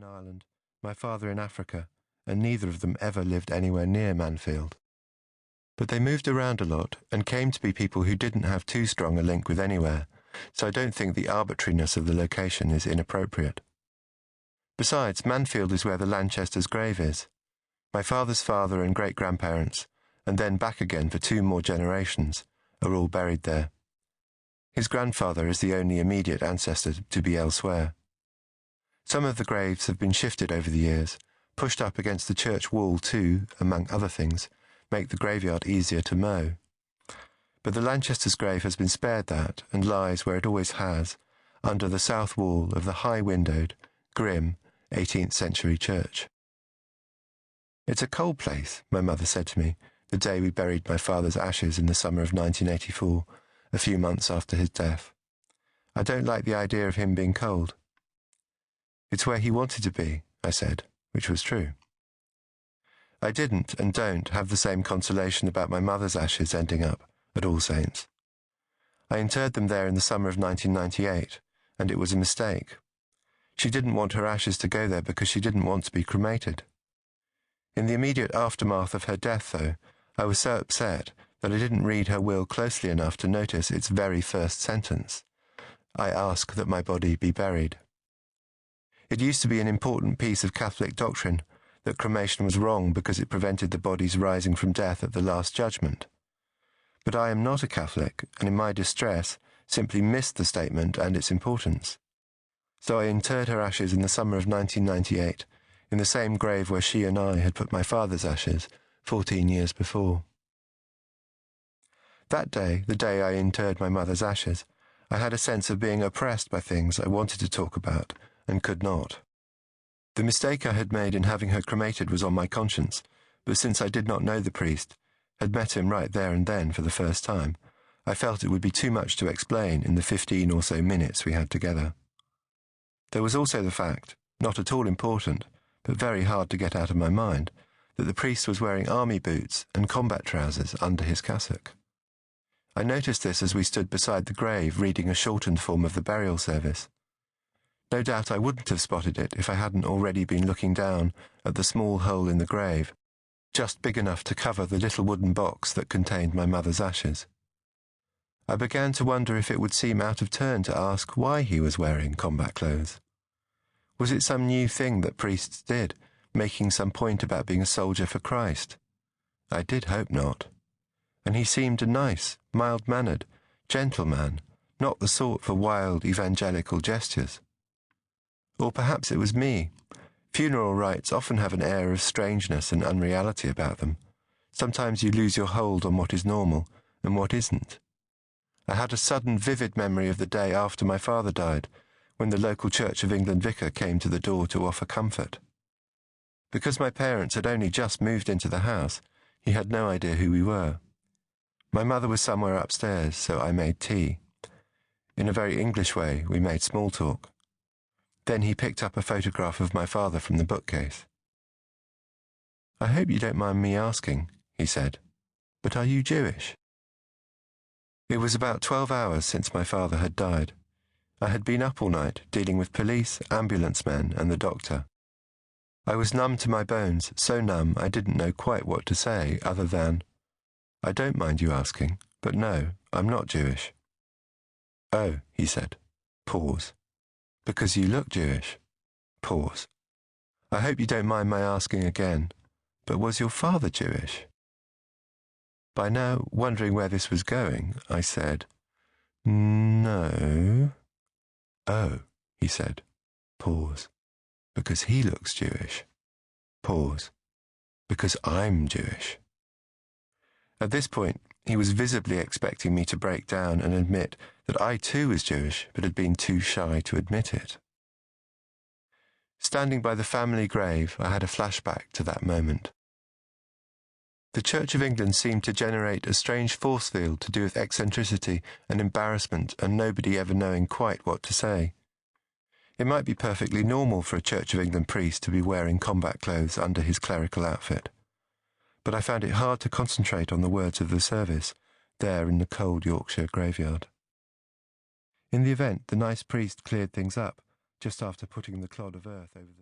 Ireland, my father in Africa, and neither of them ever lived anywhere near Manfield. But they moved around a lot and came to be people who didn't have too strong a link with anywhere, so I don't think the arbitrariness of the location is inappropriate. Besides, Manfield is where the Lanchesters' grave is. My father's father and great-grandparents, and then back again for 2 more generations, are all buried there. His grandfather is the only immediate ancestor to be elsewhere. Some of the graves have been shifted over the years, pushed up against the church wall to, among other things, make the graveyard easier to mow. But the Lanchesters' grave has been spared that, and lies where it always has, under the south wall of the high-windowed, grim, 18th century church. "It's a cold place," my mother said to me, the day we buried my father's ashes in the summer of 1984, a few months after his death. "I don't like the idea of him being cold." "It's where he wanted to be," I said, which was true. I didn't and don't have the same consolation about my mother's ashes ending up at All Saints. I interred them there in the summer of 1998, and it was a mistake. She didn't want her ashes to go there because she didn't want to be cremated. In the immediate aftermath of her death, though, I was so upset that I didn't read her will closely enough to notice its very first sentence. "I ask that my body be buried." It used to be an important piece of Catholic doctrine that cremation was wrong because it prevented the body's rising from death at the Last Judgment. But I am not a Catholic, and in my distress simply missed the statement and its importance. So I interred her ashes in the summer of 1998, in the same grave where she and I had put my father's ashes 14 years before. That day, the day I interred my mother's ashes, I had a sense of being oppressed by things I wanted to talk about and could not. The mistake I had made in having her cremated was on my conscience, but since I did not know the priest, had met him right there and then for the first time, I felt it would be too much to explain in the 15 or so minutes we had together. There was also the fact, not at all important, but very hard to get out of my mind, that the priest was wearing army boots and combat trousers under his cassock. I noticed this as we stood beside the grave reading a shortened form of the burial service. No doubt I wouldn't have spotted it if I hadn't already been looking down at the small hole in the grave, just big enough to cover the little wooden box that contained my mother's ashes. I began to wonder if it would seem out of turn to ask why he was wearing combat clothes. Was it some new thing that priests did, making some point about being a soldier for Christ? I did hope not. And he seemed a nice, mild-mannered, gentle man, not the sort for wild evangelical gestures. Or perhaps it was me. Funeral rites often have an air of strangeness and unreality about them. Sometimes you lose your hold on what is normal and what isn't. I had a sudden vivid memory of the day after my father died, when the local Church of England vicar came to the door to offer comfort. Because my parents had only just moved into the house, he had no idea who we were. My mother was somewhere upstairs, so I made tea. In a very English way, we made small talk. Then he picked up a photograph of my father from the bookcase. "I hope you don't mind me asking," he said, "but are you Jewish?" It was about 12 hours since my father had died. I had been up all night, dealing with police, ambulance men, and the doctor. I was numb to my bones, so numb I didn't know quite what to say other than, "I don't mind you asking, but no, I'm not Jewish." "Oh," he said. Pause. "Because you look Jewish." Pause. "I hope you don't mind my asking again, but was your father Jewish?" By now, wondering where this was going, I said, "No." "Oh," he said. Pause. "Because he looks Jewish." Pause. "Because I'm Jewish." At this point, he was visibly expecting me to break down and admit that I too was Jewish, but had been too shy to admit it. Standing by the family grave, I had a flashback to that moment. The Church of England seemed to generate a strange force field to do with eccentricity and embarrassment and nobody ever knowing quite what to say. It might be perfectly normal for a Church of England priest to be wearing combat clothes under his clerical outfit, but I found it hard to concentrate on the words of the service, there in the cold Yorkshire graveyard. In the event, the nice priest cleared things up, just after putting the clod of earth over the